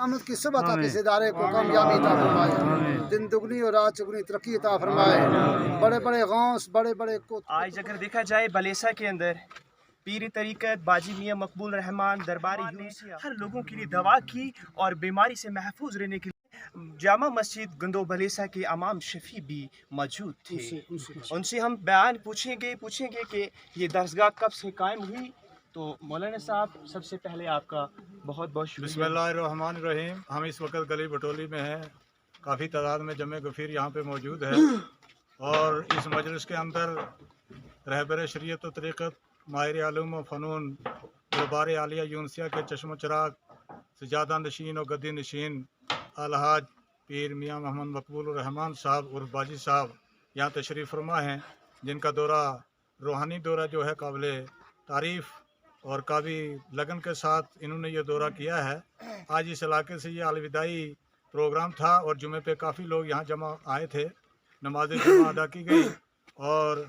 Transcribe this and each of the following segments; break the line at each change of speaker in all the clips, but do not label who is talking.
क़यामत की सुबह तक इस इदारे को कामयाबी अता फरमाए, दिन दुगनी और रात चुगनी तरक्की अता फरमाए, बड़े बड़े गौस बड़े बड़े को।
आज अगर देखा जाए बलेसा के अंदर पीरी तरीक़त बाजी मियाँ मकबूल रहमान दरबारी यूनुसिया हर लोगों के लिए दवा की और बीमारी से महफूज रहने के लिए जामा मस्जिद गंदो बलेसा के इमाम शफी भी मौजूद थे। उनसे हम बयान पूछेंगे कि ये दरसगाह कब से कायम हुई। तो मौलाना साहब, सबसे पहले आपका बहुत बहुत शुक्रिया।
बिस्मिल्लाहिर्रहमानिर्रहीम। हम इस वक्त गली बटोली में हैं, काफ़ी तादाद में जमे गफ़ीर यहाँ पे मौजूद है और इस मजलिस के अंदर रहबर शरीयत व तरीक़त, माहिर आलूम व फ़नून, दरबार आलिया यूनुसिया के चश्म चराग, सजादा नशीन और गद्दी नशीन अलहाज पीर मियाँ मोहम्मद मकबूल रहमान साहब उर्फ बाजी साहब यहाँ तशरीफ़ फरमा हैं, जिनका दौरा रूहानी दौरा जो है काबिल तारीफ़ और काफ़ी लगन के साथ इन्होंने ये दौरा किया है। आज इस इलाके से ये अलविदाई प्रोग्राम था और जुमे पे काफ़ी लोग यहाँ जमा आए थे, नमाज जुमा अदा की गई और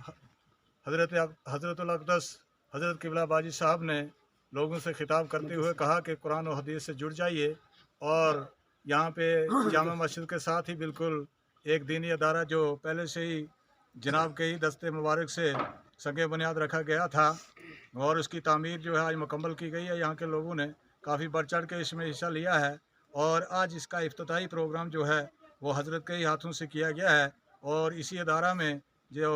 हज़रतुल अक़दस हज़रत क़िबला बाजी साहब ने लोगों से खिताब करते हुए कहा कि कुरान और हदीस से जुड़ जाइए। और यहाँ पे जामा मस्जिद के साथ ही बिल्कुल एक दीनी अदारा जो पहले से ही जनाब के ही दस्ते मुबारक से संगे बुनियाद रखा गया था और उसकी तामीर जो है आज मुकम्मल की गई है। यहाँ के लोगों ने काफ़ी बढ़ चढ़ के इसमें हिस्सा लिया है और आज इसका इफ्तिताही प्रोग्राम जो है वो हज़रत के ही हाथों से किया गया है। और इसी अदारा में जो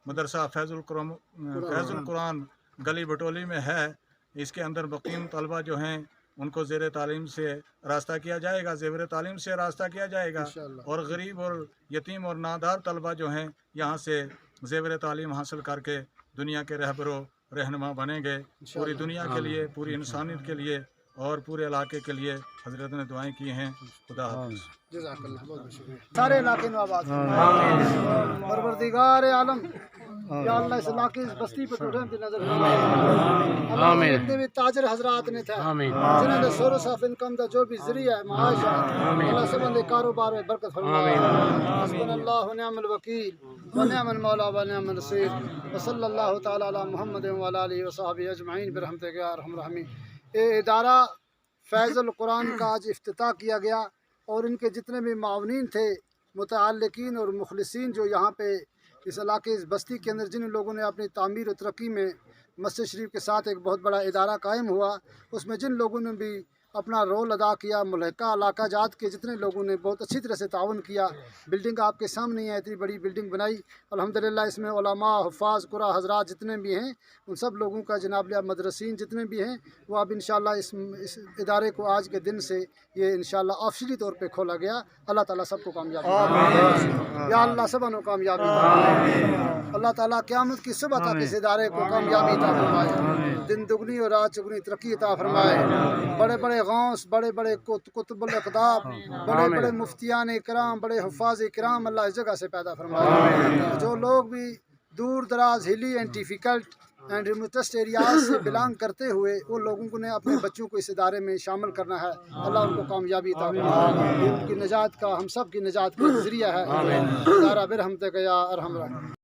मदरसा फैज़ुल कुरान गली बटोली में है, इसके अंदर मुक़ीम तलबा जो हैं उनको ज़ेर तालीम से रास्ता किया जाएगा, ज़ेवर तालीम से रास्ता किया जाएगा और गरीब और यतीम और नादार तलबा जो हैं यहाँ से ज़ेवर तालीम हासिल करके दुनिया के रहबरो रहनुमा बनेंगे। पूरी दुनिया के लिए, पूरी इंसानियत के लिए और पूरे इलाके के लिए हज़रत ने दुआएं की हैं। खुदा हाफ़िज़।
सारे इलाके में आबाद परवरदिगार आलम या अल्लाह इस इलाके इस बस्ती पे टूटे की नजर आमीन। जितने भी ताजर हजरात ने थे जिन्होंने सोर्स ऑफ इनकम का जो भी जरिया है माश है, अल्लाह सब के कारोबार में बरकत फरमाए। हस्बुनल्लाहु व निअमल वकील व निअमल मौला व निअमल नसीर व सल्लल्लाहु तआला अला मुहम्मद व अला आलिहि व सहबिहि अजमईन बिरहमतिक या अरहमर राहिमीन। ये इदारा फैज़ुल कुरान का आज इफ्तिताह किया गया और इनके जितने भी मावनीन थे, मुतअल्लिकीन और मुखलिसीन जो यहाँ पे इस इलाके इस बस्ती के अंदर जिन लोगों ने अपनी तामीर और तरक्की में मस्जिद शरीफ के साथ एक बहुत बड़ा इदारा कायम हुआ, उसमें जिन लोगों ने भी अपना रोल अदा किया, मुल्हिका इलाका जात के जितने लोगों ने बहुत अच्छी तरह से तावन किया। बिल्डिंग आपके सामने है, इतनी बड़ी बिल्डिंग बनाई अल्हम्दुलिल्लाह। इसमें उलमा हुफ़ाज़ कुरा हज़रात जितने भी हैं उन सब लोगों का जनाब लिया मदरसीन जितने भी हैं वो अब इंशाअल्लाह इस इदारे को आज के दिन से ये इंशाअल्लाह ऑफिशियली तौर पे खोला गया। अल्लाह ताला सबको कामयाबी या अल्लाह सबको कामयाबी अल्लाह ताला क़यामत की सुबह तक इस इदारे को कामयाबी अता फरमाए, दिन दुगनी और रात चुगनी तरक्की अता फरमाए, बड़े बड़े गौस बड़े बड़े कुतुबुल अक़दाब बड़े बड़े मुफ्तियान इकराम बड़े हुफ़ाज़ इकराम अल्लाह इस जगह से पैदा फरमाए। जो लोग भी दूर दराज हिली and difficult and remotest areas से बिलोंग करते हुए उन लोगों को ने अपने बच्चों को इस इदारे में शामिल करना है, अल्लाह उनको कामयाबी अता फरमाए। उनकी निजात का हम सब की निजात का ज़रिया है। इदारा बिरहमतिक या अरहम।